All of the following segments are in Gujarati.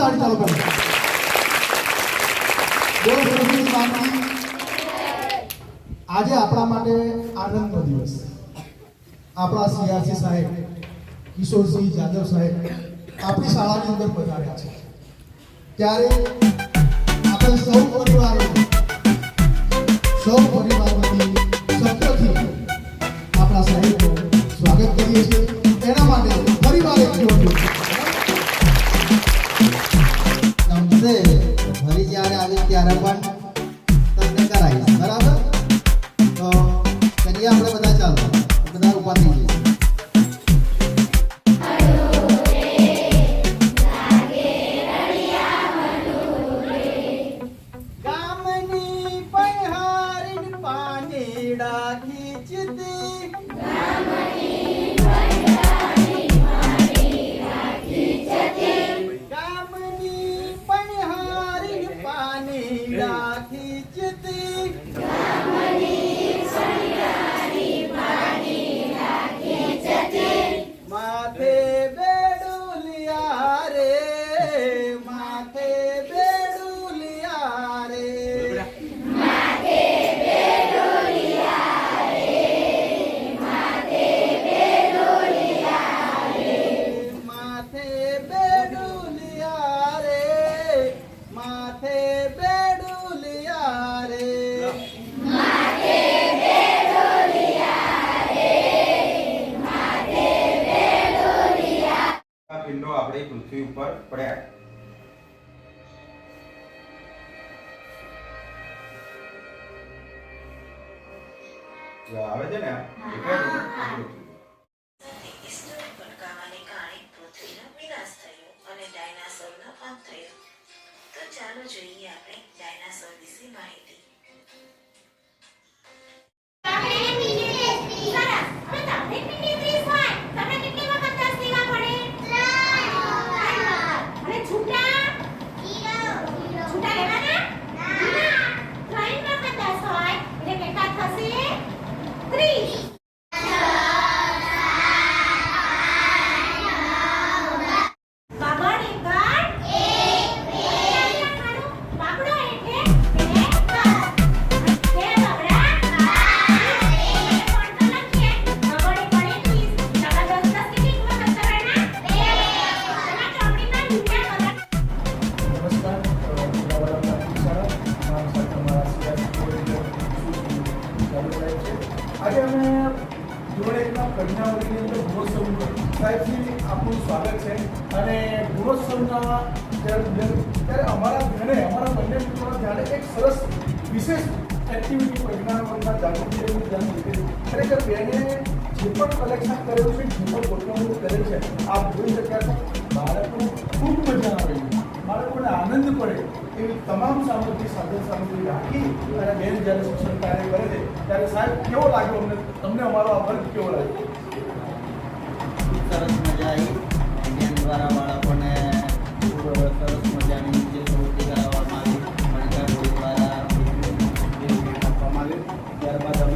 તાળી ચાલુ કરો. આજે આપણા માટે આનંદનો દિવસ. આપણા સીઆરસી સાહેબ કિશોરસિંહ જાદવ સાહેબ આપણી શાળાની અંદર પધાર્યા છે ત્યારે આપણે સૌ પરિવાર વતી શબ્દથી આપણા સાહેબનું સ્વાગત કરીએ છીએ. એના માટે ફરીવાર એક ગમશે ફરી જ્યારે આવે ત્યારે પણ તમને કરાવીશ. બરાબર? તો કરીએ આપણે બધા. ચાલો બધા ઉભા થઈ જઈએ. આપણી પૃથ્વી ઉપર પડ્યા. આવે છે ને ચાલો જોઈએ આપણે ડાયનાસોર વિશે માહિતી. આજે અમે ધોરણેકના પ્રજ્ઞાવલીની અંદર ગુણોત્સવ સાહેબથી આપનું સ્વાગત છે. અને ગુણોત્સવના ત્યારે અમારા બંને મિત્રોના ધ્યાને એક સરસ વિશેષ એક્ટિવિટી પ્રજ્ઞાવલીના જાગૃતિનું ધ્યાન દીધું. ખરેખર બેને જે પણ કલેક્શન કરેલું છે, જે પણ ગોઠવણી કરેલ છે, આપ જોઈ શક્યા છો. બાળકોને ખૂબ મજા આવે છે, બાળકોને આનંદ પડે એવી તમામ સામગ્રી સાધન સામગ્રી રાખી અને બેન જ્યારે શિક્ષણ કાર્ય કરે છે ત્યારે સાહેબ કેવો લાગ્યો તમને અમારો આ વર્ગ કેવો લાગ્યો? ખૂબ સરસ મજા આવી. બેન દ્વારા બાળકોને ખૂબ સરસ મજાની જે પ્રવૃત્તિ કરાવવામાં આવી, મણકા ડોળી દ્વારા આપવામાં આવી. ત્યારબાદ અમે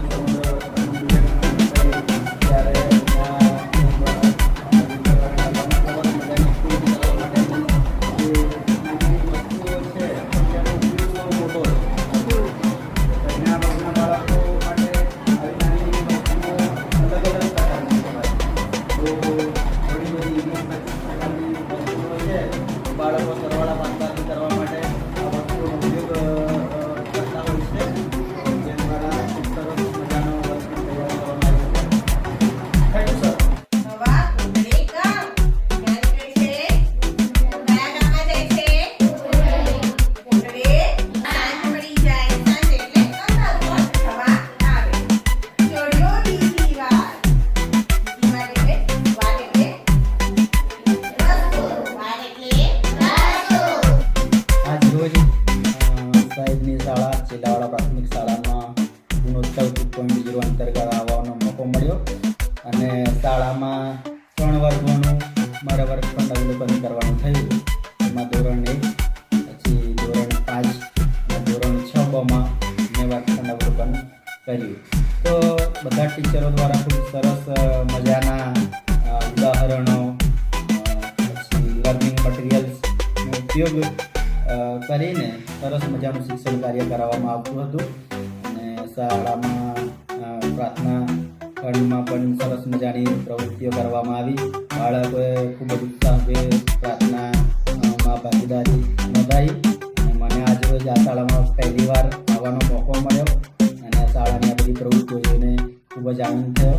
બાળકો સરવાળા બાદબાકી કરવા માટે આ વસ્તુનો ઉપયોગ કરતા હોય છે. જે દ્વારા ખૂબ સરસ મજાનો વર્ગ તૈયાર કરવામાં આવે છે. Thank you sir. નવા કુંડળી ગામ ક્યાં છે? કયા ગામમાં જાય છે? કુંડળી સાંજ પડી જાય. સાંજ એટલે અંધારું થવા આવે. જોડ્યો બીજી વાર. બીજી વાર એટલે વાર એટલે રસ્તો. વાર એટલે આજ રોજ સાહેબની શાળા ચેલાવાડા પ્રાથમિક શાળામાં ગુણોત્સવ 2.0 અંતર્ગત આવવાનો મોકો મળ્યો અને શાળામાં 3 વર્ગોનું મારે વર્ગખંડ અવલોકન કરવાનું થયું. એમાં ધોરણ 1, પછી ધોરણ 5 અને ધોરણ 6માં મેં વર્ગખંડ અવલોકન કર્યું. તો બધા ટીચરો દ્વારા ખૂબ સરસ મજાના ઉદાહરણો, પછી લર્નિંગ મટીરિયલ્સનો ઉપયોગ કરીને સરસ મજાનું શિક્ષણ કાર્ય કરાવવામાં આવતું હતું. અને શાળામાં પ્રાર્થના ખંડમાં પણ સરસ મજાની પ્રવૃત્તિઓ કરવામાં આવી. બાળકોએ ખૂબ જ ઉત્સાહભેર પ્રાર્થનામાં ભાગીદારી નોંધાવી. અને મને આજરોજ આ શાળામાં પહેલી વાર આવવાનો મોકો મળ્યો અને શાળાની આ બધી પ્રવૃત્તિઓ જોઈને ખૂબ જ આનંદ થયો.